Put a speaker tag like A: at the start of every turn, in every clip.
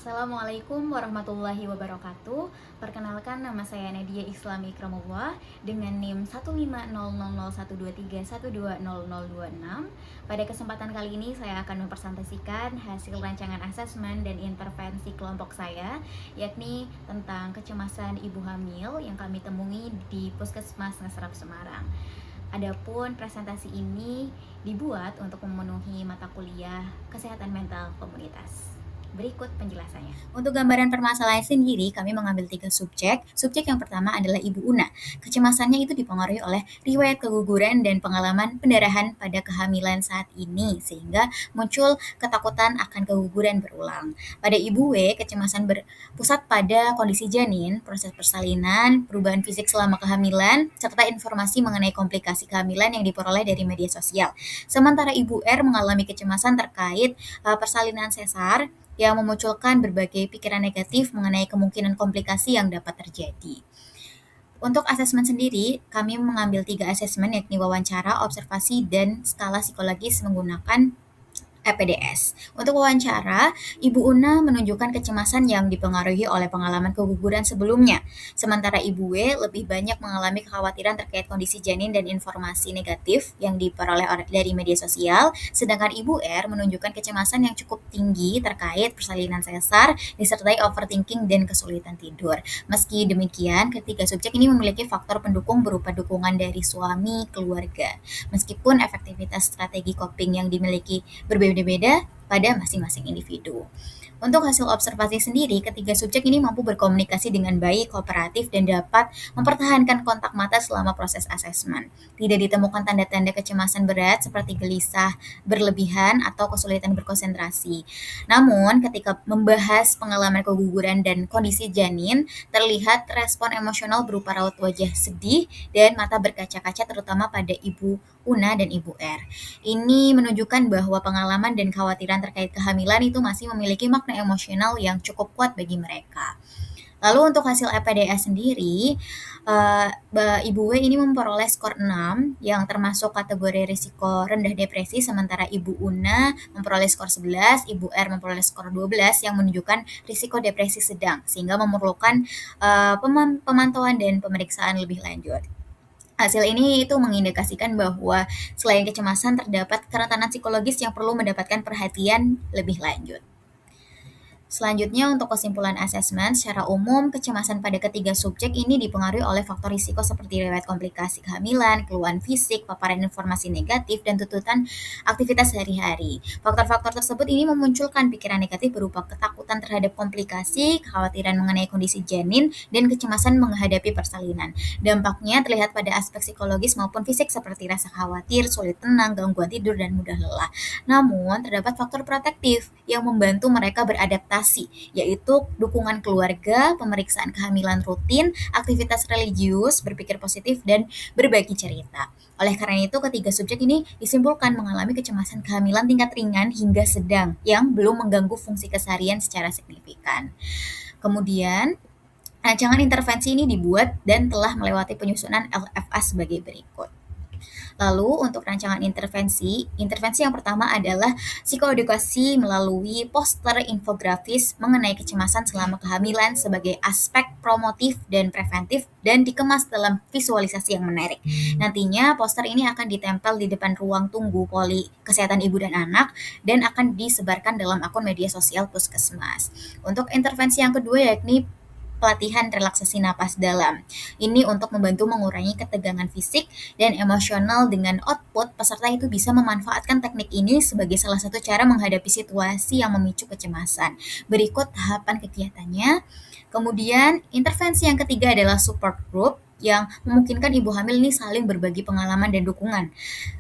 A: Assalamualaikum warahmatullahi wabarakatuh. Perkenalkan, nama saya Nadia Islami Ikramullah dengan NIM 1500123120026. Pada kesempatan kali ini saya akan mempresentasikan hasil rancangan asesmen dan intervensi kelompok saya, yakni tentang kecemasan ibu hamil yang kami temui di Puskesmas Ngeserap Semarang. Adapun presentasi ini dibuat untuk memenuhi mata kuliah Kesehatan Mental Komunitas. Berikut penjelasannya. Untuk gambaran permasalahan sendiri, kami mengambil 3 subjek. Subjek yang pertama adalah Ibu Una. Kecemasannya itu dipengaruhi oleh riwayat keguguran dan pengalaman pendarahan pada kehamilan saat ini, sehingga muncul ketakutan akan keguguran berulang. Pada Ibu W, kecemasan berpusat pada kondisi janin, proses persalinan, perubahan fisik selama kehamilan, serta informasi mengenai komplikasi kehamilan yang diperoleh dari media sosial. Sementara Ibu R mengalami kecemasan terkait persalinan sesar, yang memunculkan berbagai pikiran negatif mengenai kemungkinan komplikasi yang dapat terjadi. Untuk asesmen sendiri, kami mengambil 3 asesmen, yakni wawancara, observasi, dan skala psikologis menggunakan EPDS. Untuk wawancara, Ibu Una menunjukkan kecemasan yang dipengaruhi oleh pengalaman keguguran sebelumnya, sementara Ibu W lebih banyak mengalami kekhawatiran terkait kondisi janin dan informasi negatif yang diperoleh dari media sosial, sedangkan Ibu R menunjukkan kecemasan yang cukup tinggi terkait persalinan sesar, disertai overthinking dan kesulitan tidur. Meski demikian, ketiga subjek ini memiliki faktor pendukung berupa dukungan dari suami, keluarga. Meskipun efektivitas strategi coping yang dimiliki berbeda-beda pada masing-masing individu. Untuk hasil observasi sendiri, ketiga subjek ini mampu berkomunikasi dengan baik, kooperatif, dan dapat mempertahankan kontak mata selama proses asesmen. Tidak ditemukan tanda-tanda kecemasan berat seperti gelisah berlebihan atau kesulitan berkonsentrasi. Namun, ketika membahas pengalaman keguguran dan kondisi janin, terlihat respon emosional berupa raut wajah sedih dan mata berkaca-kaca, terutama pada Ibu Una dan Ibu R. Ini menunjukkan bahwa pengalaman dan kekhawatiran terkait kehamilan itu masih memiliki makna emosional yang cukup kuat bagi mereka. Lalu untuk hasil EPDS sendiri, Ibu W ini memperoleh skor 6 yang termasuk kategori risiko rendah depresi, sementara Ibu Una memperoleh skor 11, Ibu R memperoleh skor 12 yang menunjukkan risiko depresi sedang, sehingga memerlukan pemantauan dan pemeriksaan lebih lanjut. Hasil ini itu mengindikasikan bahwa selain kecemasan terdapat kerentanan psikologis yang perlu mendapatkan perhatian lebih lanjut. Selanjutnya, untuk kesimpulan asesmen, secara umum kecemasan pada ketiga subjek ini dipengaruhi oleh faktor risiko seperti riwayat komplikasi kehamilan, keluhan fisik, paparan informasi negatif, dan tuntutan aktivitas sehari-hari. Faktor-faktor tersebut ini memunculkan pikiran negatif berupa ketakutan terhadap komplikasi, kekhawatiran mengenai kondisi janin, dan kecemasan menghadapi persalinan. Dampaknya terlihat pada aspek psikologis maupun fisik seperti rasa khawatir, sulit tenang, gangguan tidur, dan mudah lelah. Namun, terdapat faktor protektif yang membantu mereka beradaptasi, yaitu dukungan keluarga, pemeriksaan kehamilan rutin, aktivitas religius, berpikir positif, dan berbagi cerita. Oleh karena itu, ketiga subjek ini disimpulkan mengalami kecemasan kehamilan tingkat ringan hingga sedang yang belum mengganggu fungsi keseharian secara signifikan. Kemudian, rancangan intervensi ini dibuat dan telah melewati penyusunan LFA sebagai berikut. Lalu untuk rancangan intervensi yang pertama adalah psikoedukasi melalui poster infografis mengenai kecemasan selama kehamilan sebagai aspek promotif dan preventif dan dikemas dalam visualisasi yang menarik. Nantinya poster ini akan ditempel di depan ruang tunggu Poli Kesehatan Ibu dan Anak dan akan disebarkan dalam akun media sosial Puskesmas. Untuk intervensi yang kedua yakni pelatihan relaksasi napas dalam. Ini untuk membantu mengurangi ketegangan fisik dan emosional dengan output peserta itu bisa memanfaatkan teknik ini sebagai salah satu cara menghadapi situasi yang memicu kecemasan. Berikut tahapan kegiatannya. Kemudian intervensi yang ketiga adalah support group yang memungkinkan ibu hamil ini saling berbagi pengalaman dan dukungan.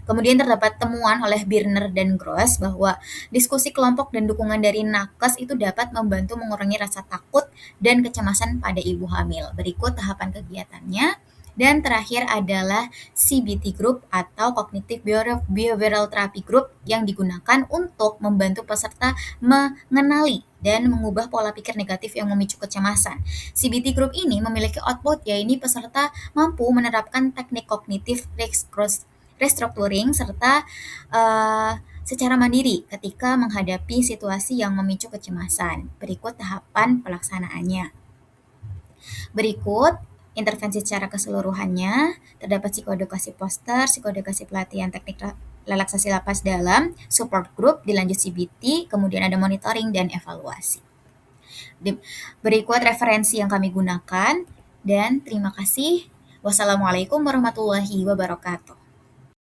A: Kemudian terdapat temuan oleh Birner dan Gross bahwa diskusi kelompok dan dukungan dari nakes itu dapat membantu mengurangi rasa takut dan kecemasan pada ibu hamil. Berikut tahapan kegiatannya. Dan terakhir adalah CBT Group atau Cognitive Behavioral Therapy Group yang digunakan untuk membantu peserta mengenali dan mengubah pola pikir negatif yang memicu kecemasan. CBT Group ini memiliki output yaitu peserta mampu menerapkan teknik kognitif restructuring serta secara mandiri ketika menghadapi situasi yang memicu kecemasan. Berikut tahapan pelaksanaannya. Berikut intervensi secara keseluruhannya, terdapat psikodukasi poster, psikodukasi pelatihan teknik relaksasi lapas dalam, support group, dilanjut CBT, kemudian ada monitoring dan evaluasi. Berikut referensi yang kami gunakan, dan terima kasih. Wassalamualaikum warahmatullahi wabarakatuh.